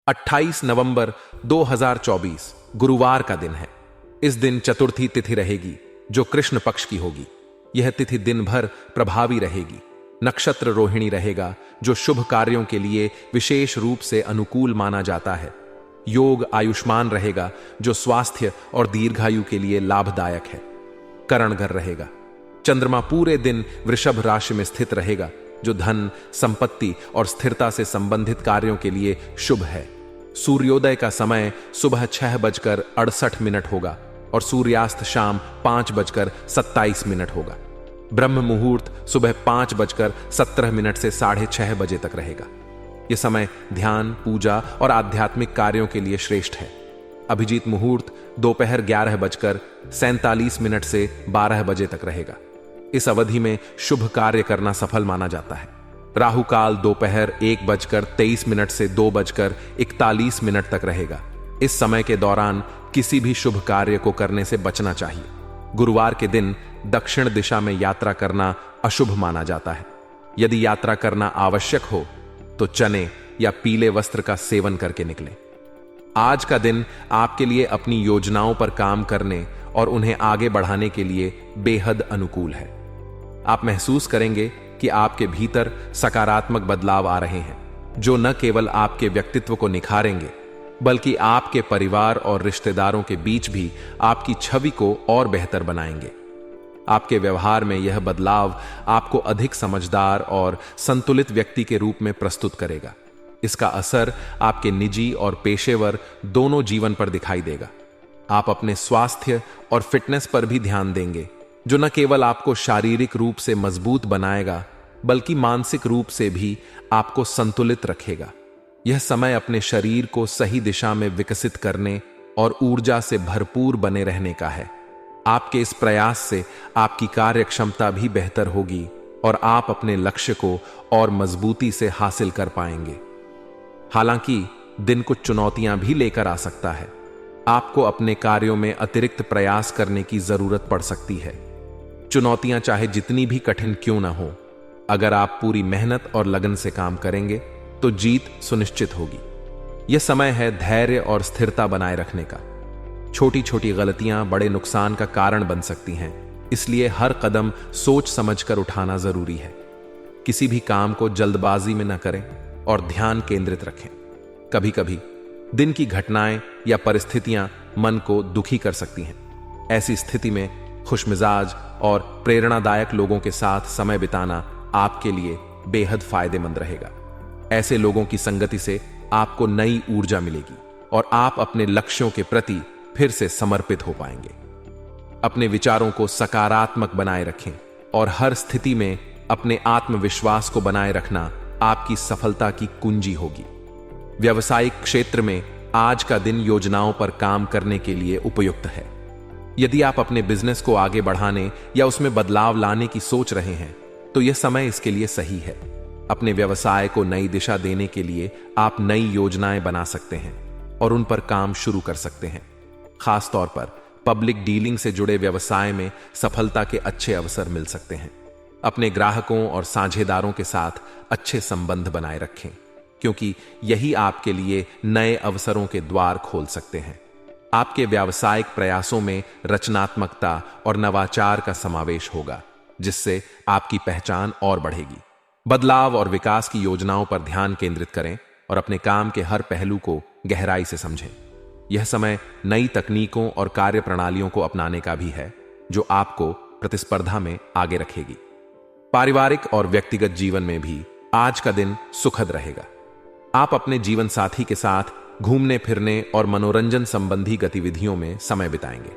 28 नवंबर 2024 गुरुवार का दिन है। इस दिन चतुर्थी तिथि रहेगी जो कृष्ण पक्ष की होगी। यह तिथि दिन भर प्रभावी रहेगी। नक्षत्र रोहिणी रहेगा जो शुभ कार्यों के लिए विशेष रूप से अनुकूल माना जाता है। योग आयुष्मान रहेगा जो स्वास्थ्य और दीर्घायु के लिए लाभदायक है। करणघर रहेगा। चंद्रमा पूरे दिन वृषभ राशि में स्थित रहेगा जो धन, संपत्ति और स्थिरता से संबंधित कार्यों के लिए शुभ है। सूर्योदय का समय सुबह 6:68 होगा और सूर्यास्त शाम 5:27 होगा। ब्रह्म मुहूर्त सुबह 5:17 से 6:30 बजे तक रहेगा। यह समय ध्यान, पूजा और आध्यात्मिक कार्यों के लिए श्रेष्ठ है। अभिजीत मुहूर्त दोपहर 11:47 से 12 बजे तक रहेगा। इस अवधि में शुभ कार्य करना सफल माना जाता है। राहु काल दोपहर 1:23 से 2:41 तक रहेगा। इस समय के दौरान किसी भी शुभ कार्य को करने से बचना चाहिए। गुरुवार के दिन दक्षिण दिशा में यात्रा करना अशुभ माना जाता है। यदि यात्रा करना आवश्यक हो तो चने या पीले वस्त्र का सेवन करके निकलें। आज का दिन आपके लिए अपनी योजनाओं पर काम करने और उन्हें आगे बढ़ाने के लिए बेहद अनुकूल है। आप महसूस करेंगे कि आपके भीतर सकारात्मक बदलाव आ रहे हैं जो न केवल आपके व्यक्तित्व को निखारेंगे बल्कि आपके परिवार और रिश्तेदारों के बीच भी आपकी छवि को और बेहतर बनाएंगे। आपके व्यवहार में यह बदलाव आपको अधिक समझदार और संतुलित व्यक्ति के रूप में प्रस्तुत करेगा। इसका असर आपके निजी और पेशेवर दोनों जीवन पर दिखाई देगा। आप अपने स्वास्थ्य और फिटनेस पर भी ध्यान देंगे जो न केवल आपको शारीरिक रूप से मजबूत बनाएगा बल्कि मानसिक रूप से भी आपको संतुलित रखेगा। यह समय अपने शरीर को सही दिशा में विकसित करने और ऊर्जा से भरपूर बने रहने का है। आपके इस प्रयास से आपकी कार्य क्षमता भी बेहतर होगी और आप अपने लक्ष्य को और मजबूती से हासिल कर पाएंगे। हालांकि दिन कुछ चुनौतियां भी लेकर आ सकता है। आपको अपने कार्यों में अतिरिक्त प्रयास करने की जरूरत पड़ सकती है। चुनौतियां चाहे जितनी भी कठिन क्यों ना हो, अगर आप पूरी मेहनत और लगन से काम करेंगे तो जीत सुनिश्चित होगी। यह समय है धैर्य और स्थिरता बनाए रखने का। छोटी छोटी गलतियां बड़े नुकसान का कारण बन सकती हैं, इसलिए हर कदम सोच समझकर उठाना जरूरी है। किसी भी काम को जल्दबाजी में न करें और ध्यान केंद्रित रखें। कभी कभी दिन की घटनाएं या परिस्थितियां मन को दुखी कर सकती हैं। ऐसी स्थिति में खुशमिजाज और प्रेरणादायक लोगों के साथ समय बिताना आपके लिए बेहद फायदेमंद रहेगा। ऐसे लोगों की संगति से आपको नई ऊर्जा मिलेगी और आप अपने लक्ष्यों के प्रति फिर से समर्पित हो पाएंगे। अपने विचारों को सकारात्मक बनाए रखें और हर स्थिति में अपने आत्मविश्वास को बनाए रखना आपकी सफलता की कुंजी होगी। व्यावसायिक क्षेत्र में आज का दिन योजनाओं पर काम करने के लिए उपयुक्त है। यदि आप अपने बिजनेस को आगे बढ़ाने या उसमें बदलाव लाने की सोच रहे हैं तो यह समय इसके लिए सही है। अपने व्यवसाय को नई दिशा देने के लिए आप नई योजनाएं बना सकते हैं और उन पर काम शुरू कर सकते हैं। खासतौर पर पब्लिक डीलिंग से जुड़े व्यवसाय में सफलता के अच्छे अवसर मिल सकते हैं। अपने ग्राहकों और साझेदारों के साथ अच्छे संबंध बनाए रखें क्योंकि यही आपके लिए नए अवसरों के द्वार खोल सकते हैं। आपके व्यावसायिक प्रयासों में रचनात्मकता और नवाचार का समावेश होगा जिससे आपकी पहचान और बढ़ेगी। बदलाव और विकास की योजनाओं पर ध्यान केंद्रित करें और अपने काम के हर पहलू को गहराई से समझें। यह समय नई तकनीकों और कार्य प्रणालियों को अपनाने का भी है जो आपको प्रतिस्पर्धा में आगे रखेगी। पारिवारिक और व्यक्तिगत जीवन में भी आज का दिन सुखद रहेगा। आप अपने जीवन साथी के साथ घूमने फिरने और मनोरंजन संबंधी गतिविधियों में समय बिताएंगे।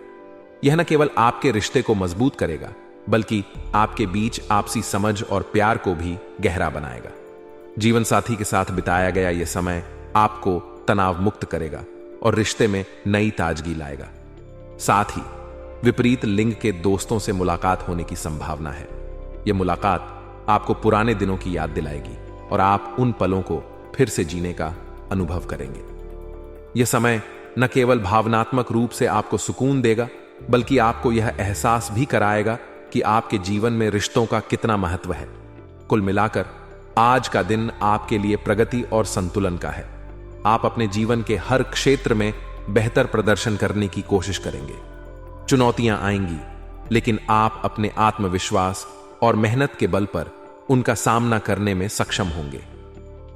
यह न केवल आपके रिश्ते को मजबूत करेगा बल्कि आपके बीच आपसी समझ और प्यार को भी गहरा बनाएगा। जीवन साथी के साथ बिताया गया यह समय आपको तनाव मुक्त करेगा और रिश्ते में नई ताजगी लाएगा। साथ ही विपरीत लिंग के दोस्तों से मुलाकात होने की संभावना है। यह मुलाकात आपको पुराने दिनों की याद दिलाएगी और आप उन पलों को फिर से जीने का अनुभव करेंगे। यह समय न केवल भावनात्मक रूप से आपको सुकून देगा बल्कि आपको यह एहसास भी कराएगा कि आपके जीवन में रिश्तों का कितना महत्व है। कुल मिलाकर आज का दिन आपके लिए प्रगति और संतुलन का है। आप अपने जीवन के हर क्षेत्र में बेहतर प्रदर्शन करने की कोशिश करेंगे। चुनौतियां आएंगी, लेकिन आप अपने आत्मविश्वास और मेहनत के बल पर उनका सामना करने में सक्षम होंगे।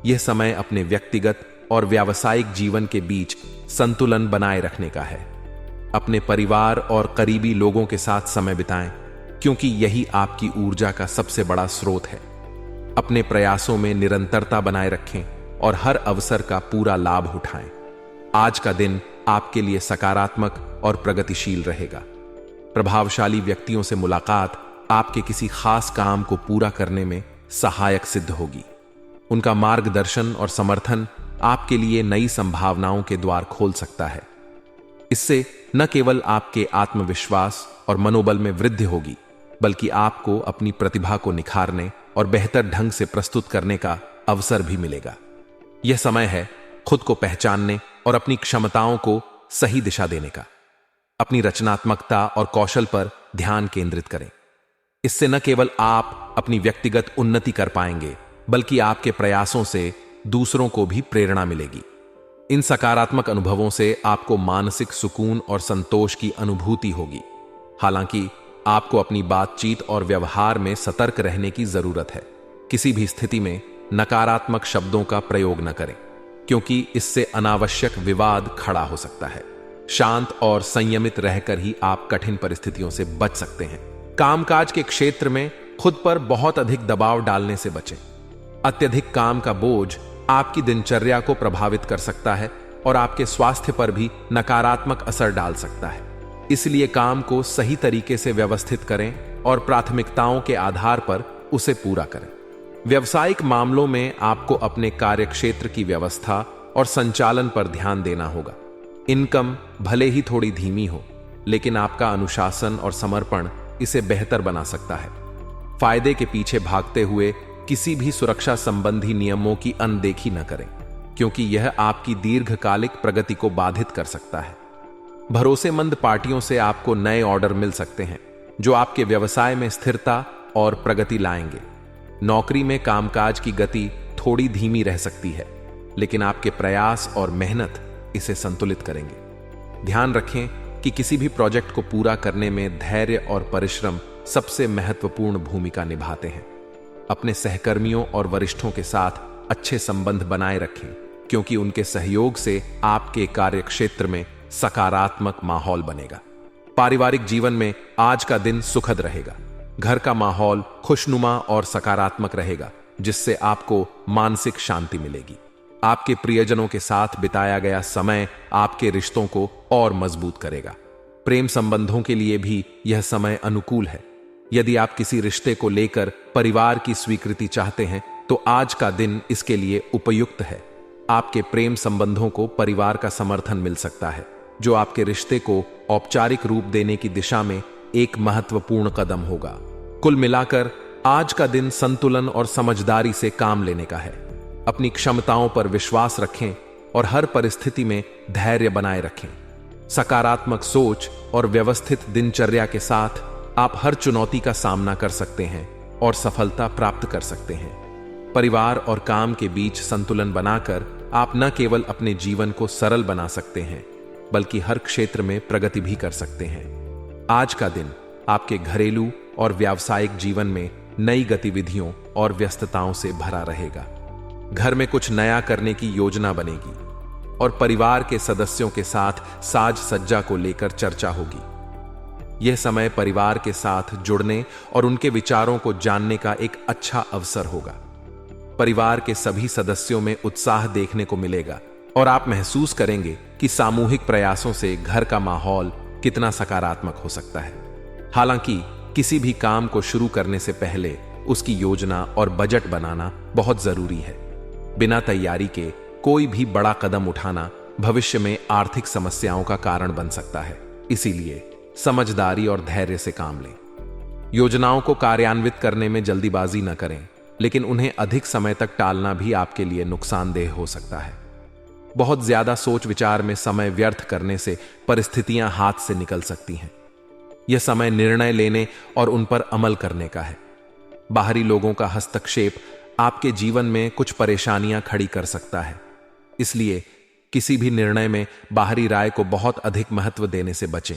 यह समय अपने व्यक्तिगत और व्यावसायिक जीवन के बीच संतुलन बनाए रखने का है। अपने परिवार और करीबी लोगों के साथ समय बिताएं, क्योंकि यही आपकी ऊर्जा का सबसे बड़ा स्रोत है। अपने प्रयासों में निरंतरता बनाए रखें और हर अवसर का पूरा लाभ उठाएं। आज का दिन आपके लिए सकारात्मक और प्रगतिशील रहेगा। प्रभावशाली व्यक्तियों से मुलाकात आपके किसी खास काम को पूरा करने में सहायक सिद्ध होगी। उनका मार्गदर्शन और समर्थन आपके लिए नई संभावनाओं के द्वार खोल सकता है। इससे न केवल आपके आत्मविश्वास और मनोबल में वृद्धि होगी, बल्कि आपको अपनी प्रतिभा को निखारने और बेहतर ढंग से प्रस्तुत करने का अवसर भी मिलेगा। यह समय है खुद को पहचानने और अपनी क्षमताओं को सही दिशा देने का। अपनी रचनात्मकता और कौशल पर ध्यान केंद्रित करें। इससे न केवल आप अपनी व्यक्तिगत उन्नति कर पाएंगे, बल्कि आपके प्रयासों से दूसरों को भी प्रेरणा मिलेगी। इन सकारात्मक अनुभवों से आपको मानसिक सुकून और संतोष की अनुभूति होगी। हालांकि आपको अपनी बातचीत और व्यवहार में सतर्क रहने की जरूरत है। किसी भी स्थिति में नकारात्मक शब्दों का प्रयोग न करें, क्योंकि इससे अनावश्यक विवाद खड़ा हो सकता है। शांत और संयमित रहकर ही आप कठिन परिस्थितियों से बच सकते हैं। कामकाज के क्षेत्र में खुद पर बहुत अधिक दबाव डालने से बचें। अत्यधिक काम का बोझ आपकी दिनचर्या को प्रभावित कर सकता है और आपके स्वास्थ्य पर भी नकारात्मक असर डाल सकता है। इसलिए काम को सही तरीके से व्यवस्थित करें और प्राथमिकताओं के आधार पर उसे पूरा करें। व्यावसायिक मामलों में आपको अपने कार्यक्षेत्र की व्यवस्था और संचालन पर ध्यान देना होगा। इनकम भले ही थोड़ी धीमी हो, लेकिन आपका अनुशासन और समर्पण इसे बेहतर बना सकता है। फायदे के पीछे भागते हुए किसी भी सुरक्षा संबंधी नियमों की अनदेखी न करें, क्योंकि यह आपकी दीर्घकालिक प्रगति को बाधित कर सकता है। भरोसेमंद पार्टियों से आपको नए ऑर्डर मिल सकते हैं, जो आपके व्यवसाय में स्थिरता और प्रगति लाएंगे। नौकरी में कामकाज की गति थोड़ी धीमी रह सकती है, लेकिन आपके प्रयास और मेहनत इसे संतुलित करेंगे। ध्यान रखें कि किसी भी प्रोजेक्ट को पूरा करने में धैर्य और परिश्रम सबसे महत्वपूर्ण भूमिका निभाते हैं। अपने सहकर्मियों और वरिष्ठों के साथ अच्छे संबंध बनाए रखें, क्योंकि उनके सहयोग से आपके कार्यक्षेत्र में सकारात्मक माहौल बनेगा। पारिवारिक जीवन में आज का दिन सुखद रहेगा। घर का माहौल खुशनुमा और सकारात्मक रहेगा, जिससे आपको मानसिक शांति मिलेगी। आपके प्रियजनों के साथ बिताया गया समय आपके रिश्तों को और मजबूत करेगा। प्रेम संबंधों के लिए भी यह समय अनुकूल है। यदि आप किसी रिश्ते को लेकर परिवार की स्वीकृति चाहते हैं, तो आज का दिन इसके लिए उपयुक्त है। आपके प्रेम संबंधों को परिवार का समर्थन मिल सकता है, जो आपके रिश्ते को औपचारिक रूप देने की दिशा में एक महत्वपूर्ण कदम होगा। कुल मिलाकर आज का दिन संतुलन और समझदारी से काम लेने का है। अपनी क्षमताओं पर विश्वास रखें और हर परिस्थिति में धैर्य बनाए रखें। सकारात्मक सोच और व्यवस्थित दिनचर्या के साथ आप हर चुनौती का सामना कर सकते हैं और सफलता प्राप्त कर सकते हैं। परिवार और काम के बीच संतुलन बनाकर आप न केवल अपने जीवन को सरल बना सकते हैं, बल्कि हर क्षेत्र में प्रगति भी कर सकते हैं। आज का दिन आपके घरेलू और व्यावसायिक जीवन में नई गतिविधियों और व्यस्तताओं से भरा रहेगा। घर में कुछ नया करने की योजना बनेगी और परिवार के सदस्यों के साथ साज सज्जा को लेकर चर्चा होगी। यह समय परिवार के साथ जुड़ने और उनके विचारों को जानने का एक अच्छा अवसर होगा। परिवार के सभी सदस्यों में उत्साह देखने को मिलेगा और आप महसूस करेंगे कि सामूहिक प्रयासों से घर का माहौल कितना सकारात्मक हो सकता है। हालांकि किसी भी काम को शुरू करने से पहले उसकी योजना और बजट बनाना बहुत जरूरी है। बिना तैयारी के कोई भी बड़ा कदम उठाना भविष्य में आर्थिक समस्याओं का कारण बन सकता है। इसीलिए समझदारी और धैर्य से काम लें। योजनाओं को कार्यान्वित करने में जल्दीबाजी न करें, लेकिन उन्हें अधिक समय तक टालना भी आपके लिए नुकसानदेह हो सकता है। बहुत ज्यादा सोच विचार में समय व्यर्थ करने से परिस्थितियां हाथ से निकल सकती हैं। यह समय निर्णय लेने और उन पर अमल करने का है। बाहरी लोगों का हस्तक्षेप आपके जीवन में कुछ परेशानियां खड़ी कर सकता है। इसलिए किसी भी निर्णय में बाहरी राय को बहुत अधिक महत्व देने से बचें।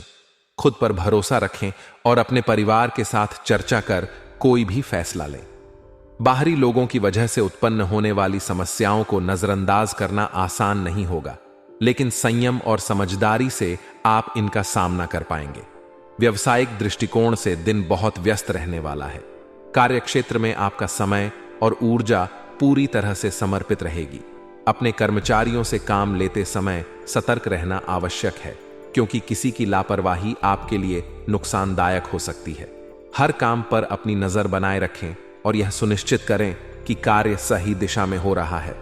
खुद पर भरोसा रखें और अपने परिवार के साथ चर्चा कर कोई भी फैसला लें। बाहरी लोगों की वजह से उत्पन्न होने वाली समस्याओं को नजरअंदाज करना आसान नहीं होगा, लेकिन संयम और समझदारी से आप इनका सामना कर पाएंगे। व्यावसायिक दृष्टिकोण से दिन बहुत व्यस्त रहने वाला है। कार्यक्षेत्र में आपका समय और ऊर्जा पूरी तरह से समर्पित रहेगी। अपने कर्मचारियों से काम लेते समय सतर्क रहना आवश्यक है, क्योंकि किसी की लापरवाही आपके लिए नुकसानदायक हो सकती है। हर काम पर अपनी नजर बनाए रखें और यह सुनिश्चित करें कि कार्य सही दिशा में हो रहा है।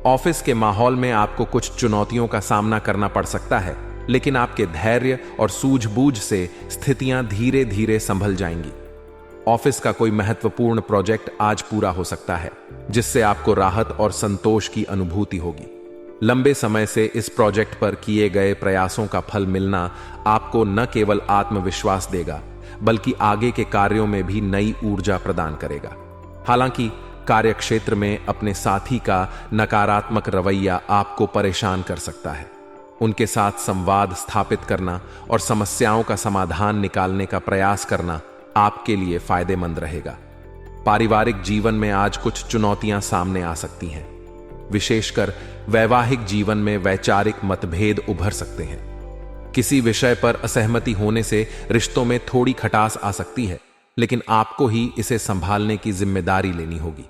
ऑफिस के माहौल में आपको कुछ चुनौतियों का सामना करना पड़ सकता है, लेकिन आपके धैर्य और सूझबूझ से स्थितियां धीरे धीरे संभल जाएंगी। ऑफिस का कोई महत्वपूर्ण प्रोजेक्ट आज पूरा हो सकता है, जिससे आपको राहत और संतोष की अनुभूति होगी। लंबे समय से इस प्रोजेक्ट पर किए गए प्रयासों का फल मिलना आपको न केवल आत्मविश्वास देगा, बल्कि आगे के कार्यों में भी नई ऊर्जा प्रदान करेगा। हालांकि कार्यक्षेत्र में अपने साथी का नकारात्मक रवैया आपको परेशान कर सकता है। उनके साथ संवाद स्थापित करना और समस्याओं का समाधान निकालने का प्रयास करना आपके लिए फायदेमंद रहेगा। पारिवारिक जीवन में आज कुछ चुनौतियां सामने आ सकती हैं। विशेषकर वैवाहिक जीवन में वैचारिक मतभेद उभर सकते हैं। किसी विषय पर असहमति होने से रिश्तों में थोड़ी खटास आ सकती है, लेकिन आपको ही इसे संभालने की जिम्मेदारी लेनी होगी।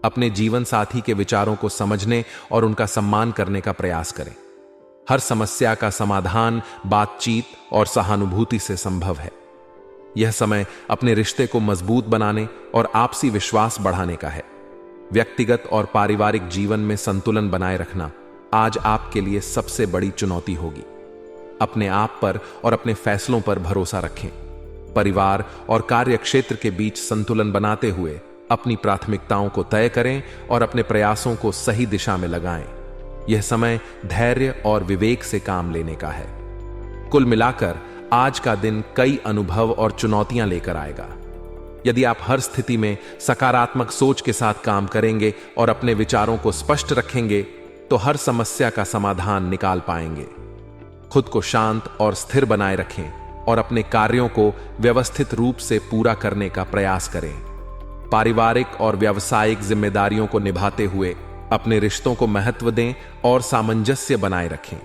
अपने जीवन साथी के विचारों को समझने और उनका सम्मान करने का प्रयास करें। हर समस्या का समाधान बातचीत और सहानुभूति से संभव है। यह समय अपने रिश्ते को मजबूत बनाने और आपसी विश्वास बढ़ाने का है। व्यक्तिगत और पारिवारिक जीवन में संतुलन बनाए रखना आज आपके लिए सबसे बड़ी चुनौती होगी। अपने आप पर और अपने फैसलों पर भरोसा रखें। परिवार और कार्यक्षेत्र के बीच संतुलन बनाते हुए अपनी प्राथमिकताओं को तय करें और अपने प्रयासों को सही दिशा में लगाएं। यह समय धैर्य और विवेक से काम लेने का है। कुल मिलाकर आज का दिन कई अनुभव और चुनौतियां लेकर आएगा। यदि आप हर स्थिति में सकारात्मक सोच के साथ काम करेंगे और अपने विचारों को स्पष्ट रखेंगे, तो हर समस्या का समाधान निकाल पाएंगे। खुद को शांत और स्थिर बनाए रखें और अपने कार्यों को व्यवस्थित रूप से पूरा करने का प्रयास करें। पारिवारिक और व्यावसायिक जिम्मेदारियों को निभाते हुए अपने रिश्तों को महत्व दें और सामंजस्य बनाए रखें।